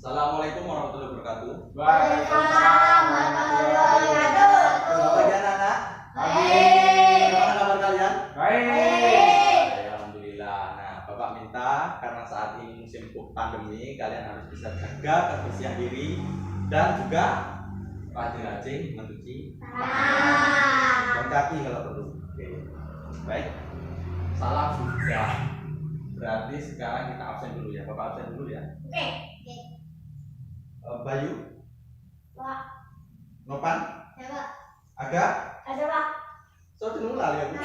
Assalamualaikum warahmatullahi wabarakatuh. Waalaikumsalam warahmatullahi wabarakatuh. Selamat pagi anak-anak. Baik. Bagaimana kabar kalian? Baik. Alhamdulillah. Nah, Bapak minta karena saat ini musim pandemi, kalian harus bisa jaga kebersihan diri dan juga rajin-rajin mencuci dan kaki kalau perlu. Oke. Baik. Salam sudah. Berarti sekarang kita absen dulu ya. Bapak absen dulu ya. Oke. Bayu, Pak. Nopan, Ya, Pak. Aga, Ada, Pak. so dulu lali aku.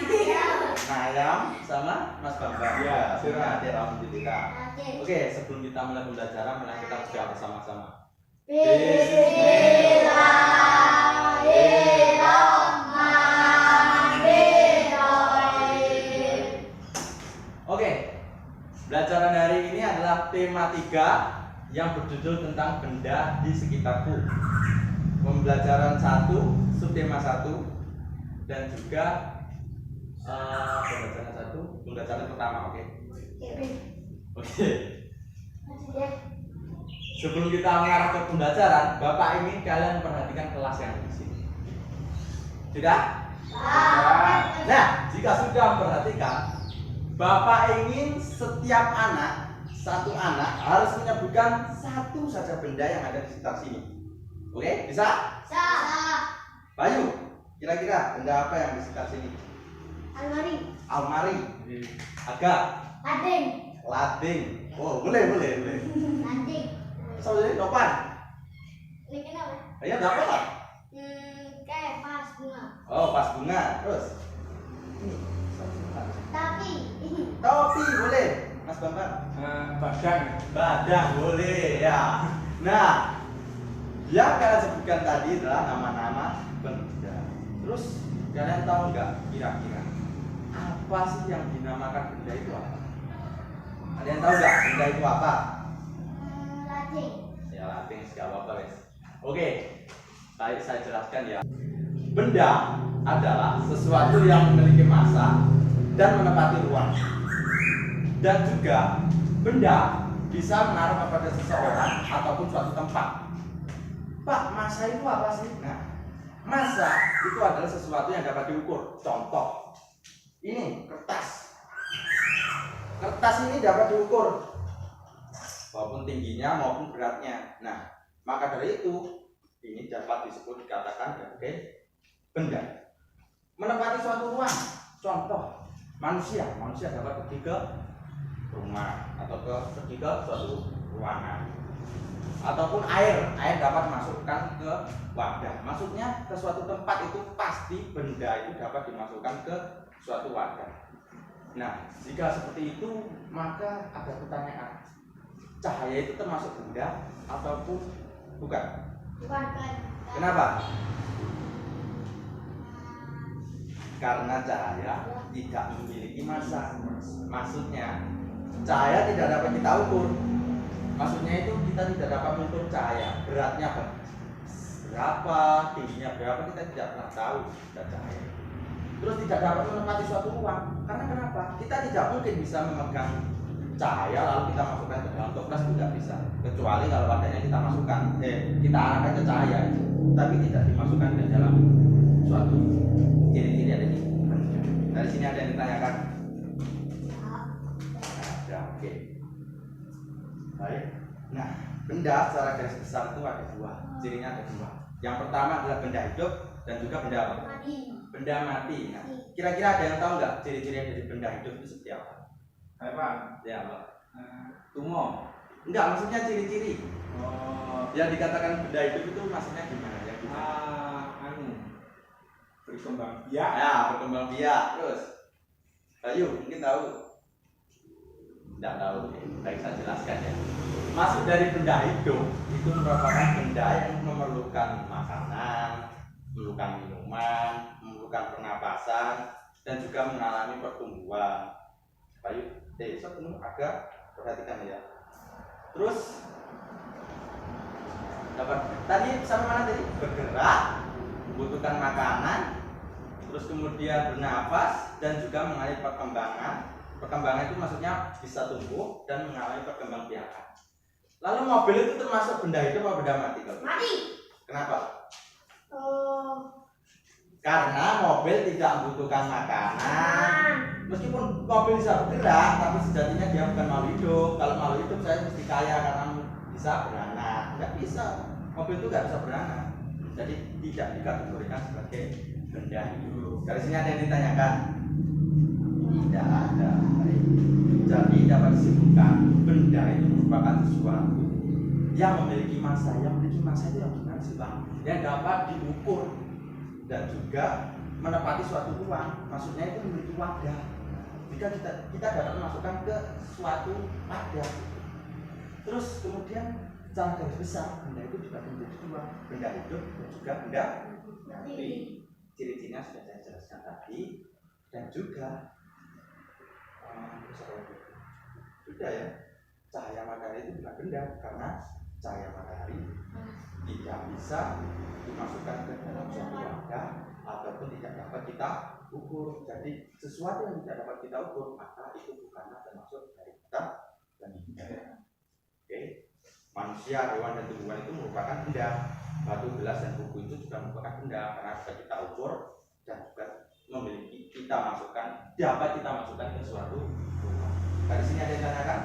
Nayam sama Mas Bambang. Ya, sudah hadir alhamdulillah. Oke, sebelum kita mulai pembelajaran, mari kita berdoa bersama-sama. Bismillahirrahmanirrahim. Oke, pembelajaran hari ini adalah tema 3 yang berjudul tentang benda di sekitarku. Pembelajaran 1, subtema 1, dan juga pembelajaran pertama. Oke. Sebelum kita mengarah ke pembelajaran, Bapak ingin kalian perhatikan kelas yang di sini. Sudah? Nah, jika sudah memperhatikan, Bapak ingin setiap satu anak harus menyebutkan satu saja benda yang ada di sekitar sini. Oke, bisa? Bayu, kira-kira benda apa yang di sekitar sini? Almari. Agak. Lading. Oh, boleh. Soalnya Nopan. Ayo, enggak apa-apa. Kayak pas bunga. Oh, pas bunga. Terus? Topi boleh. Mas Bambang. Badang boleh ya. Nah, yang kalian sebutkan tadi adalah nama-nama benda. Terus kalian tahu nggak kira-kira apa sih yang dinamakan benda itu apa? Ada yang tahu nggak benda itu apa? Ya lading segala apa guys. Oke, saya jelaskan ya. Benda adalah sesuatu yang memiliki massa dan menempati ruang. Dan juga benda bisa mengarah kepada seseorang ataupun suatu tempat. Pak, massa itu apa sih? Nah, massa itu adalah sesuatu yang dapat diukur. Contoh, ini kertas. Kertas ini dapat diukur, maupun tingginya maupun beratnya. Nah, maka dari itu ini dapat dikatakan sebagai benda. Menempati suatu ruang. Contoh, manusia dapat pergi ke rumah atau pergi ke suatu ruangan. Ataupun air dapat masukkan ke wadah. Maksudnya ke suatu tempat itu pasti benda itu dapat dimasukkan ke suatu wadah. Nah, jika seperti itu maka ada pertanyaan, cahaya itu termasuk benda ataupun bukan? Bukan. Kenapa? Karena cahaya tidak memiliki massa. Maksudnya cahaya tidak dapat kita ukur. Maksudnya itu kita tidak dapat mengukur cahaya, beratnya berapa, tingginya berapa, kita tidak pernah tahu cahaya. Terus tidak dapat menempati suatu ruang. Karena kenapa? Kita tidak mungkin bisa memegang cahaya lalu kita masukkan ke dalam toples, tidak bisa. Kecuali kalau wadahnya kita masukkan, kita arahkan ke cahaya itu, tapi tidak dimasukkan ke dalam suatu ciri-ciri ada di. Dari sini ada yang ditanyakan? Ada, oke. Baik. Nah, benda secara garis besar itu ada 2. Cirinya ada 2. Yang pertama adalah benda hidup dan juga benda apa? Benda mati. Nah, kira-kira ada yang tahu nggak ciri-ciri dari benda hidup itu seperti apa? Ya, Pak. Tumor. Enggak, maksudnya ciri-ciri. Yang dikatakan benda hidup itu maksudnya gimana? Yang berkembang biak. Ya, berkembang biak. Terus, Bayu mungkin tahu? Tidak tahu. Baik, saya jelaskan ya. Maksud dari benda hidup itu merupakan benda yang memerlukan makanan, memerlukan minuman, memerlukan pernapasan, dan juga mengalami pertumbuhan. Bayu, sebelum agak perhatikan ya. Terus dapat tadi sama mana tadi? Bergerak, membutuhkan makanan, terus kemudian bernafas dan juga mengalami perkembangan. Perkembangan itu maksudnya bisa tumbuh dan mengalami perkembangbiakan. Lalu mobil itu termasuk benda hidup atau benda mati? Mati. Kenapa? Oh. Karena mobil tidak membutuhkan makanan. Meskipun mobil bisa bergerak, tapi sejatinya dia bukan makhluk hidup. Kalau makhluk hidup saya mesti kaya karena bisa beranak. Nggak bisa. Mobil itu nggak bisa beranak. Jadi tidak dikategorikan sebagai benda hidup. Dari sini ada yang ditanyakan? Tidak ada. Baik. Jadi dapat disimpulkan benda itu merupakan sesuatu yang memiliki massa. Yang memiliki massa itu yang gimana sih Bang? Yang dapat diukur dan juga menepati suatu ruang. Maksudnya itu memiliki wadah. Jika kita dapat memasukkan ke suatu wadah. Terus kemudian secara garis besar benda itu juga menjadi dua, benda hidup dan juga benda mati. Ciri-cirinya sudah saya jelaskan tadi dan juga sudah ya, cahaya matahari itu bukan benda karena cahaya matahari tidak bisa dimasukkan ke dalam suatu wadah ataupun tidak dapat kita ukur. Jadi sesuatu yang tidak dapat kita ukur maka itu bukanlah termasuk dari kita dan benda. Oke, manusia, hewan dan tumbuhan itu merupakan benda. Batu, gelas dan buku itu juga merupakan benda karena bisa kita ukur dan juga memiliki dapat kita masukkan ke suatu rumah. Dari sini ada yang tanyakan?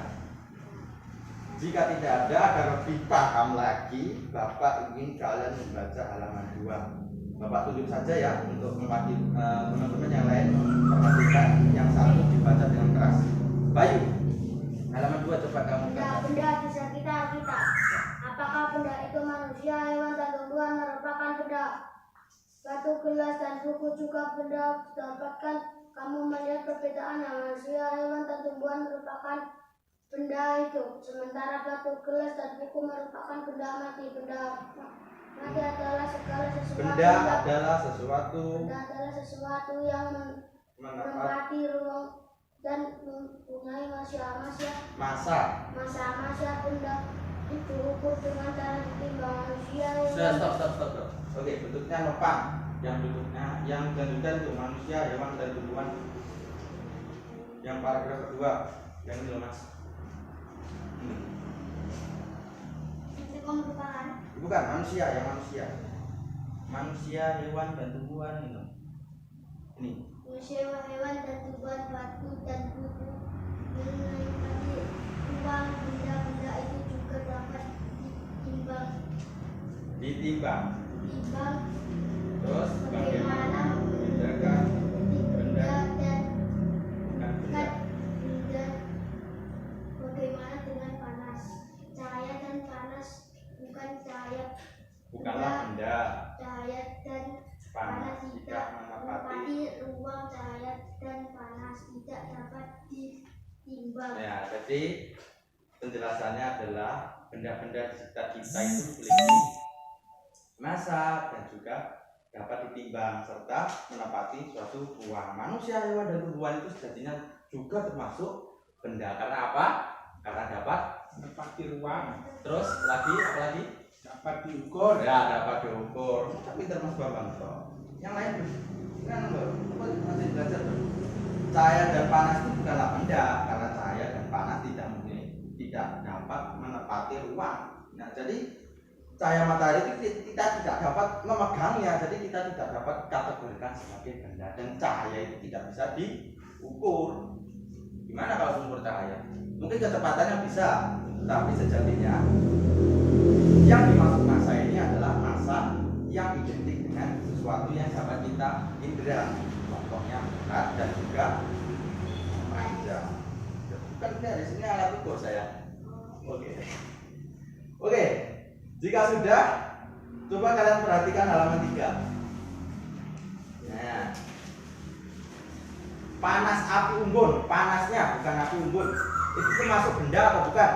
Jika tidak ada, agar lebih paham lagi, Bapak ingin kalian membaca halaman 2. Bapak tunjuk saja ya untuk teman-teman yang lain memperhatikan yang satu dibaca dengan keras. Bayu, halaman 2 coba kamu baca. Benda di sekitar kita. Apakah benda itu manusia, hewan, dan tumbuhan merupakan benda? Batu, gelas, dan buku juga benda. Dapatkan kamu melihat perbedaan manusia, hewan, dan tumbuhan merupakan benda hidup, sementara batu, gelas, dan buku merupakan benda mati. Benda mati adalah segala sesuatu. Benda adalah sesuatu. Benda adalah sesuatu yang menempati ruang dan mempunyai massa. Benda itu ukur dengan cara ditimbang manusia. Stop. Oke, bentuknya lempang. Yang bentuknya itu manusia, hewan, dan tumbuhan. Yang paragraf kedua, yang ini loh Mas. Bukan manusia, manusia, hewan, dan tumbuhan ini. Ini. Manusia, hewan, dan tumbuhan, batu, dan buku. Mengenai uang, benda-benda itu juga dapat Ditimbang. Terus bagaimana membedakan benda dan bukan benda? benda. Bagaimana dengan panas? Cahaya dan panas bukan cahaya. Bukanlah benda. Cahaya dan panas tidak menempati ruang. Cahaya dan panas tidak dapat ditimbang. Ya, jadi penjelasannya adalah benda-benda di sekitar kita itu memiliki massa dan juga dapat ditimbang serta menempati suatu ruang. Manusia, hewan, dan tumbuhan itu sejatinya juga termasuk benda. Karena apa? Karena dapat menempati ruang, terus lagi apa lagi? dapat diukur. Ya, dapat diukur. Tapi termasuk Bambang toh. Yang lain kan masih belajar. Cahaya dan panas itu bukanlah benda karena cahaya dan panas tidak dapat menempati ruang. Nah, jadi cahaya matahari itu kita tidak dapat memegangnya, jadi kita tidak dapat kategorikan sebagai benda dan cahaya itu tidak bisa diukur. Gimana kalau mengukur cahaya? Mungkin kecepatannya bisa, tapi sejatinya yang dimaksud massa ini adalah massa yang identik dengan sesuatu yang dapat kita indera, contohnya berat dan juga panjang. Bukan dari sini alat ukur saya. Oke. Jika sudah, coba kalian perhatikan halaman 3. Nah, panas api unggun, panasnya bukan api unggun. Itu termasuk benda atau bukan?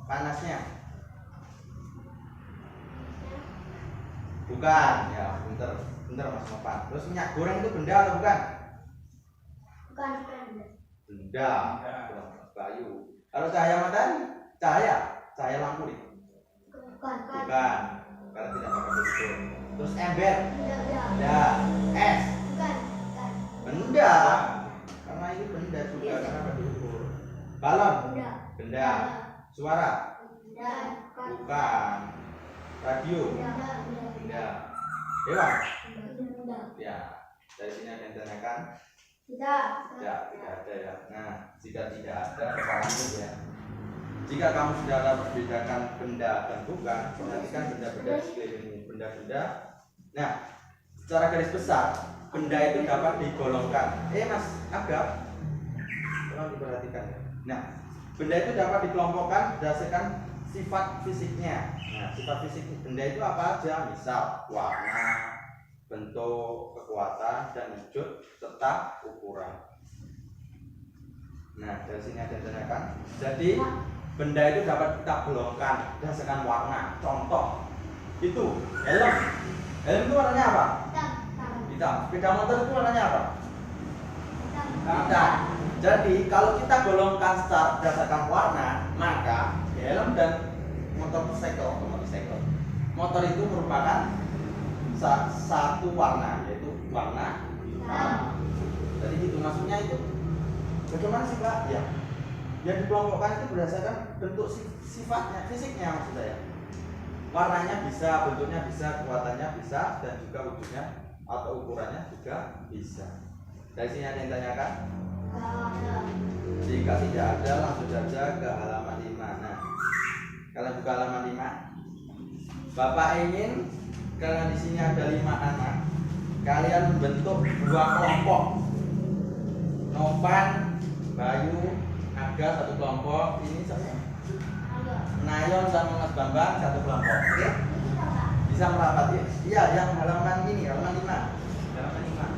Panasnya bukan, ya bentar Mas Nopan. Terus minyak goreng itu benda atau bukan? Bukan. Benda. Bayu. Kalau cahaya matahari, cahaya lampu nih. Bukan. Karena tidak pakai ukur. Terus ember, Benda. es, Bukan. benda. Karena ini benda juga karena pakai ukur. Balon, Benda. benda. Suara? Tidak. Bukan. Radio? Benda. Hewan? Ya. Dari sini ada yang tanyakan? Tidak. Tidak ada ya. Nah, jika tidak ada, kepalanya ya. Jika kamu sudah dapat membedakan benda dan bukan, perhatikan benda-benda di sekelilingmu. Benda-benda. Nah, secara garis besar, benda itu dapat digolongkan. Mas, agak. Tolong diperhatikan ya. Nah, benda itu dapat dikelompokkan berdasarkan sifat fisiknya. Nah, sifat fisik benda itu apa aja? Misal warna, bentuk, kekuatan, dan wujud serta ukuran. Nah, dari sini ada yang tanyakan. Jadi benda itu dapat kita golongkan berdasarkan warna. Contoh itu helm. Helm itu warnanya apa? Hitam. Sepeda motor itu warnanya apa? Hitam. Jadi kalau kita golongkan secara berdasarkan warna, maka helm dan motor itu merupakan satu warna, yaitu warna hitam. Jadi itu maksudnya itu bagaimana sih Pak? Ya, yang dikelompokkan itu berdasarkan bentuk sifatnya, fisiknya maksud saya. Warnanya bisa, bentuknya bisa, kekuatannya bisa, dan juga wujudnya atau ukurannya juga bisa. Dari sini ada yang tanyakan? Jika tidak ada, langsung saja ke halaman 5. Nah, kalian buka halaman 5. Bapak ingin karena di sini ada 5 anak, kalian membentuk 2 kelompok. Novan, Bayu, Aga satu kelompok. Ini saya Nayon sama Mas Bambang satu kelompok. Oke? Bisa merapat ya? Iya, yang halaman ini, halaman 5. Halaman 5.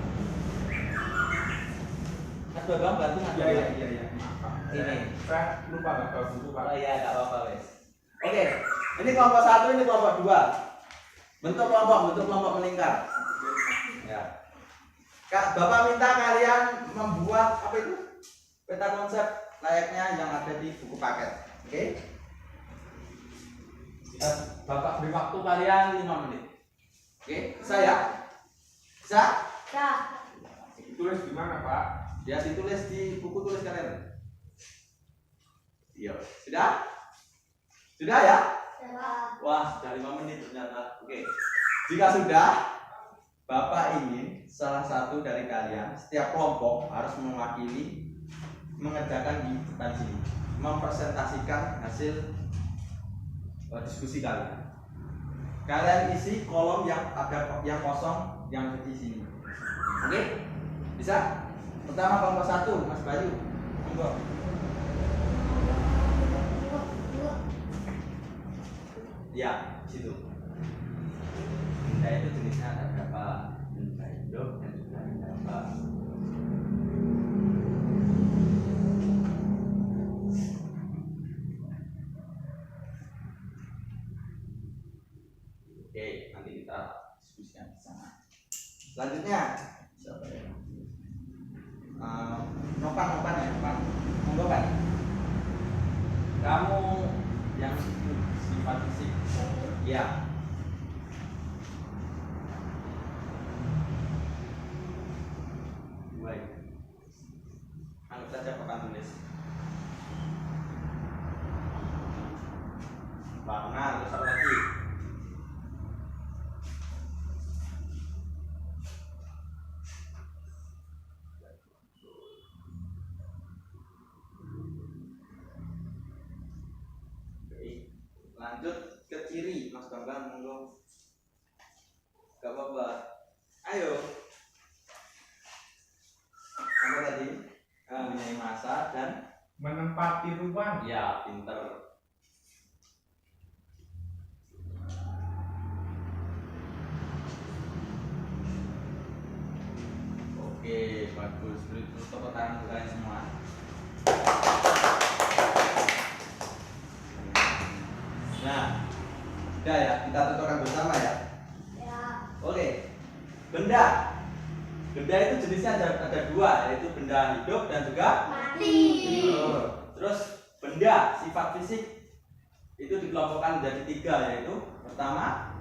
Mas Bambang bantu Mas Bambang. Iya. Maaf, Pak. Ini. Saya lupa bawa buku, Pak. Oh iya, enggak apa-apa, wes. Oke. Ini kelompok 1, ini kelompok 2. Bentuk kelompok melingkar. Ya. Kak, Bapak minta kalian membuat apa itu? Peta konsep layaknya yang ada di buku paket. Oke? Bapak beri waktu kalian 5 menit. Oke? Bisa ya? Bisa? Tulis di mana, Pak? Ya ditulis di buku tulis kalian. Iya. Sudah? Sudah ya? Wah, sudah 5 menit ternyata. Oke. Jika sudah, Bapak ingin salah satu dari kalian, setiap kelompok harus mewakili, mengerjakan di depan sini, mempresentasikan hasil diskusi kalian. Kalian isi kolom yang ada yang kosong yang di sini. Oke? Bisa? Pertama kelompok 1, Mas Bayu. Monggo. Ya, situ. Benda itu jenisnya ada berapa? Benda hidup dan juga benda apa? Oke, nanti kita diskusikan di sana. Selanjutnya, siapa ya? Nopan ya, Nopan. Monggo Pak. Kamu yang sifat fisik. Ya. Baik. Anggap saja papan tulis. Warna terus apa lagi? Lanjut ke ciri, Mas Bambang, monggo. Gak apa-apa. Ayo. Apa tadi? Mempunyai masa dan Menempati ruang. ya, pinter. Oke, bagus. Beri tepuk tangan kalian semua. Nah, udah ya, kita tentukan bersama ya. Oke, benda itu jenisnya ada 2, yaitu benda hidup dan juga Mati. Terus benda sifat fisik itu dikelompokkan menjadi 3, yaitu pertama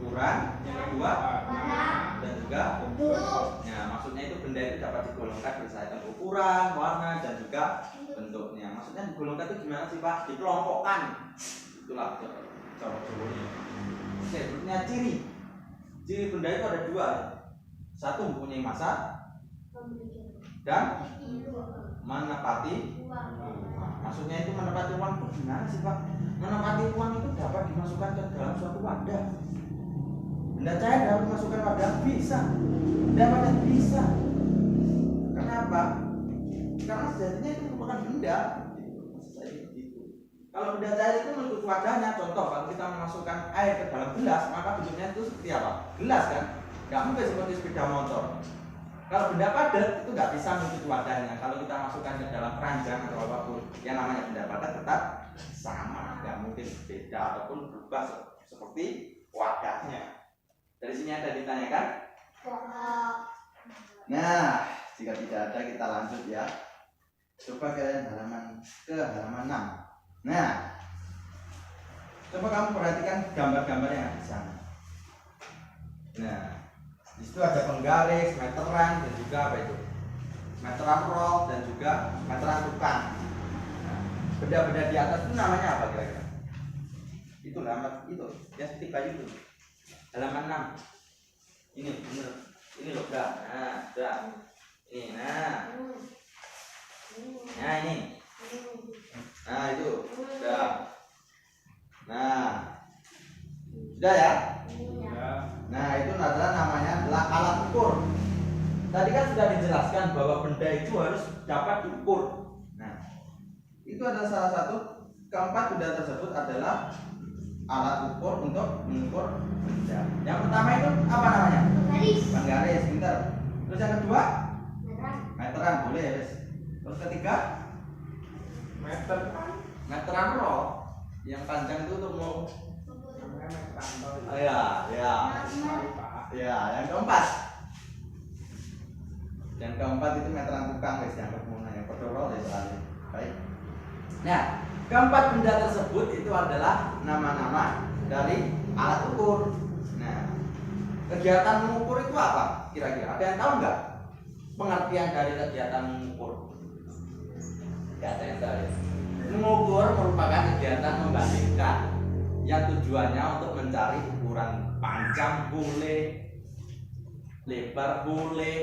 ukuran, yang kedua warna, dan juga bentuk. nah, maksudnya itu benda itu dapat digolongkan berdasarkan ukuran, warna dan juga bentuknya. Maksudnya digolongkan itu gimana sih Pak? Dikelompokkan. Itulah cara Jawanya. Oke, berikutnya ciri. Ciri benda itu ada dua. Satu mempunyai massa dan menepati Uang. ruang. Maksudnya itu menepati ruang itu gimana sih Pak? Menepati ruang itu dapat dimasukkan ke dalam suatu wadah. Benda cair dapat dimasukkan wadah bisa. Benda padat bisa. Kenapa? Karena sejatinya itu merupakan benda. Maksud saya begitu. Kalau benda cair itu mengikuti wadahnya. Contoh, kalau kita memasukkan air ke dalam gelas, maka bentuknya itu seperti apa? Gelas kan? Nggak mungkin seperti sepeda motor. Kalau benda padat itu nggak bisa mengikuti wadahnya. Kalau kita masukkan ke dalam keranjang atau apapun, yang namanya benda padat tetap sama, nggak mungkin beda ataupun berubah seperti wadahnya. Dari sini ada ditanyakan? Nah, jika tidak ada kita lanjut ya. Coba kalian ke halaman 6. Nah, coba kamu perhatikan gambar-gambar yang ada di sana. Nah, di situ ada penggaris, meteran dan juga apa itu? Meteran roll dan juga meteran tukang. Nah, benda-benda di atas itu namanya apa kira-kira? Itu nama itu, yang seperti kayu itu. Halaman 6. Ini bener. Ini loh, Kak. Nah, sudah. Ini, nah. Nah, ini. Nah, itu. Sudah. Nah. Sudah ya? Nah, itu adalah namanya adalah alat ukur. Tadi kan sudah dijelaskan bahwa benda itu harus dapat diukur. Nah, itu adalah salah satu. Keempat benda tersebut adalah alat ukur untuk mengukur benda. Yang pertama itu apa namanya? Penggaris, pinter. Terus yang kedua? Meteran, boleh ya. Terus ketiga? Meteran roll. Yang panjang itu untuk mau ya. Ya, yang keempat. Yang keempat itu meteran tukang, guys, yang kemudian yang pedorol ya soalnya. Baik. Nah, keempat benda tersebut itu adalah nama-nama dari alat ukur. Nah, kegiatan mengukur itu apa? Kira-kira ada yang tahu nggak? Pengertian dari kegiatan mengukur? Nggak ada yang tahu. Mengukur merupakan kegiatan membandingkan yang tujuannya untuk mencari ukuran panjang boleh, lebar boleh,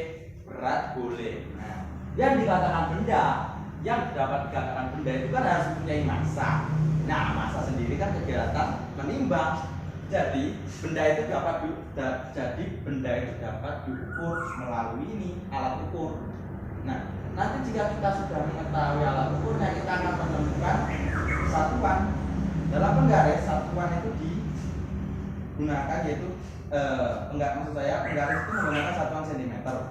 berat boleh. Nah, yang dikatakan benda, yang dapat dikatakan benda itu kan harus mempunyai massa. Nah, massa sendiri kan kegiatan menimbang. Jadi benda itu dapat diukur melalui ini alat ukur. Nah, nanti jika kita sudah mengetahui alat ukurnya, kita akan menemukan satuan. Dalam penggaris, satuan itu digunakan yaitu penggaris itu menggunakan satuan sentimeter.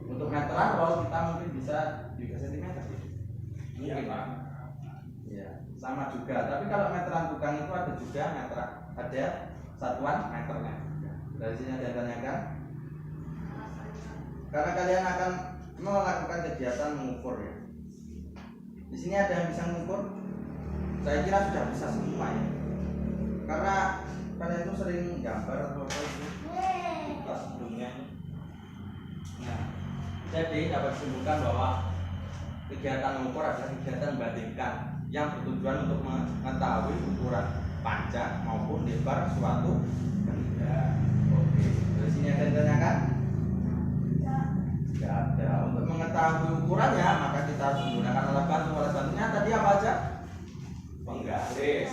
Untuk meteran roll kita mungkin bisa juga sentimeter. Mungkin Pak. Ya, sama juga. Tapi kalau meteran tukang itu ada juga meteran, ada satuan meternya. Dari sini ada yang tanyakan? Karena kalian akan melakukan kegiatan mengukur ya. Di sini ada yang bisa mengukur? Saya kira sudah bisa semua ya. Karena kalian itu sering gambar atau apa itu pas sebelumnya. Nah, jadi dapat disimpulkan bahwa kegiatan mengukur adalah kegiatan membandingkan yang bertujuan untuk mengetahui ukuran panjang maupun lebar suatu benda. Oke, dari sini ada yang tanyakan? Tidak ada. Untuk mengetahui ukurannya maka kita harus menggunakan alat bantu. Alat bantunya tadi apa aja? Penggaris,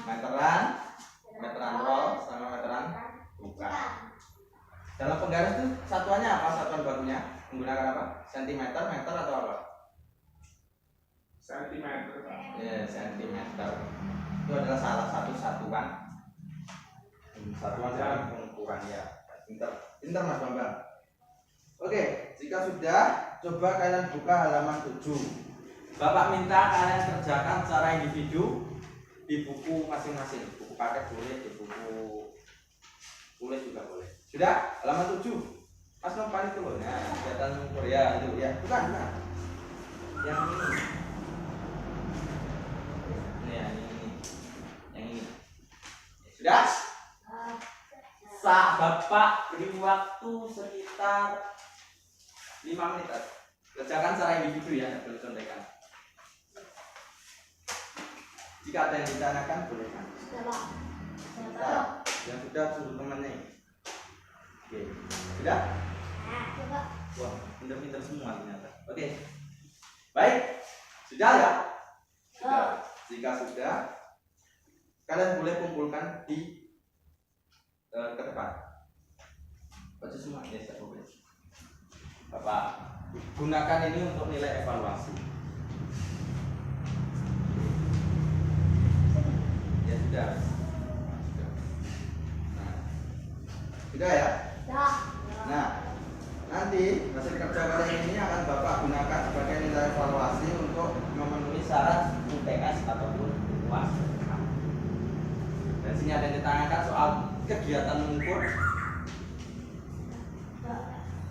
meteran roll, sama meteran tukang. Dalam penggaris itu satuannya apa? Satuan bakunya menggunakan apa? Sentimeter, meter atau apa? Sentimeter, Pak. Ya, sentimeter. Itu adalah salah satu satuan dalam pengukuran ya. Pinter Mas Bambang. Oke, jika sudah, coba kalian buka halaman 7. Bapak minta kalian kerjakan secara individu di buku masing-masing. Buku paket boleh, di buku tulis juga boleh. Sudah? Halaman 7. Mas nomor itu loh. Nah, kegiatan Korea itu ya. Bukan, nah. Yang ini. Ini yang ini. Yang ini. Sudah? Bapak beri waktu sekitar 5 menit. Kerjakan secara individu ya, tidak boleh contekan. Jika ada yang ditanyakan, boleh kan? Sudah, Pak. Sudah, Pak. Nah, yang sudah suruh temannya. Oke, sudah? Nah, coba. Wah, pinter-pinter semua ternyata. Oke, baik, sudah ya? Sudah. Jika sudah, kalian boleh kumpulkan di ke depan. Baca semua, ya, saya boleh. Bapak gunakan ini untuk nilai evaluasi. Ya sudah. Sudah ya? Sudah. Nah, nanti hasil kerja kalian ini akan Bapak gunakan sebagai nilai evaluasi untuk memenuhi syarat UTS ataupun UAS. Dan sini ada yang ditanyakan soal kegiatan mengukur.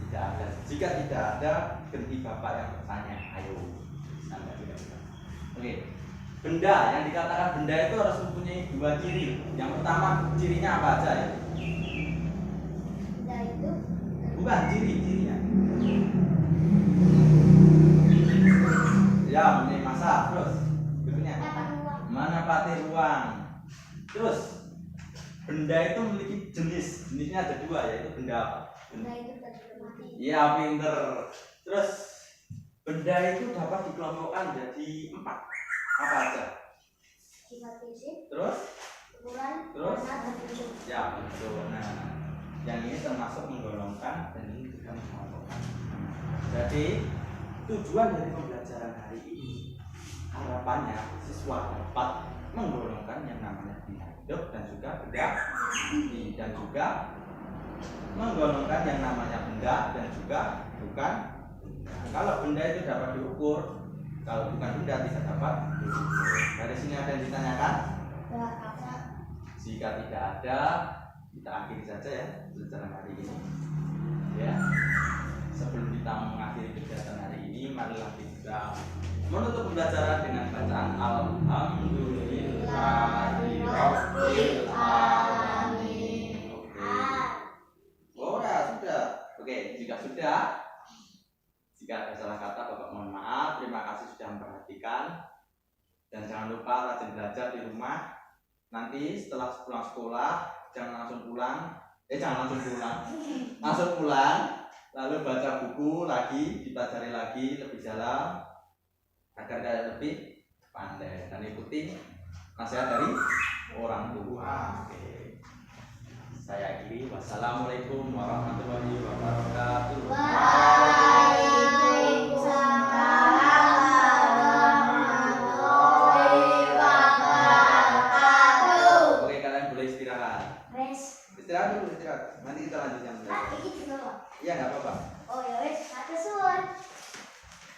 Tidak ada. Jika tidak ada, ganti Bapak yang bertanya. Ayo. Sampai tidak. Oke. Benda yang dikatakan benda itu harus mempunyai 2 ciri. Yang pertama cirinya apa aja ya? Sudah itu. Bukan ciri-cirinya. Ya, mempunyai massa. Terus berikutnya menepati ruang. Terus benda itu memiliki jenis. Jenisnya ada 2, yaitu benda apa? Benda itu terjadi. Iya, pinter. Terus benda itu dapat dikelompokkan jadi 4. Apa aja? Sifat fisik, Terus? ukuran, Terus? warna, dan bentuk. Ya, betul. Nah, yang ini termasuk menggolongkan dan ini juga mengelompokkan. Jadi tujuan dari pembelajaran hari ini harapannya siswa dapat menggolongkan yang namanya benda hidup dan juga benda mati, dan juga menggolongkan yang namanya benda dan juga bukan benda. Kalau benda itu dapat diukur, kalau bukan benda tidak dapat diukur. Dari sini ada yang ditanyakan? Sudah, ada. Jika tidak ada, kita akhiri saja ya pembelajaran hari ini. Ya. Sebelum kita mengakhiri kegiatan hari ini, marilah kita menutup pembelajaran dengan bacaan Alhamdulillahirabbil alamin. Oke. Oh, ya sudah. Oke, jika sudah, jika ada salah kata Bapak mohon maaf. Terima kasih sudah memperhatikan. Dan jangan lupa rajin belajar di rumah. Nanti setelah pulang sekolah jangan langsung pulang, langsung pulang, lalu baca buku lagi, dipelajari lagi lebih dalam agar kalian lebih pandai dan ikuti nasihat dari orang tua. Oke. Saya akhiri. Wassalamualaikum warahmatullahi wabarakatuh. Waalaikumsalam warahmatullahi wabarakatuh. Oke, kalian boleh istirahat. Istirahat dulu, istirahat. Nanti kita lanjut yang Nah, lain. ini juga, Pak. Iya, nggak apa-apa. Oh ya wes, satu suara.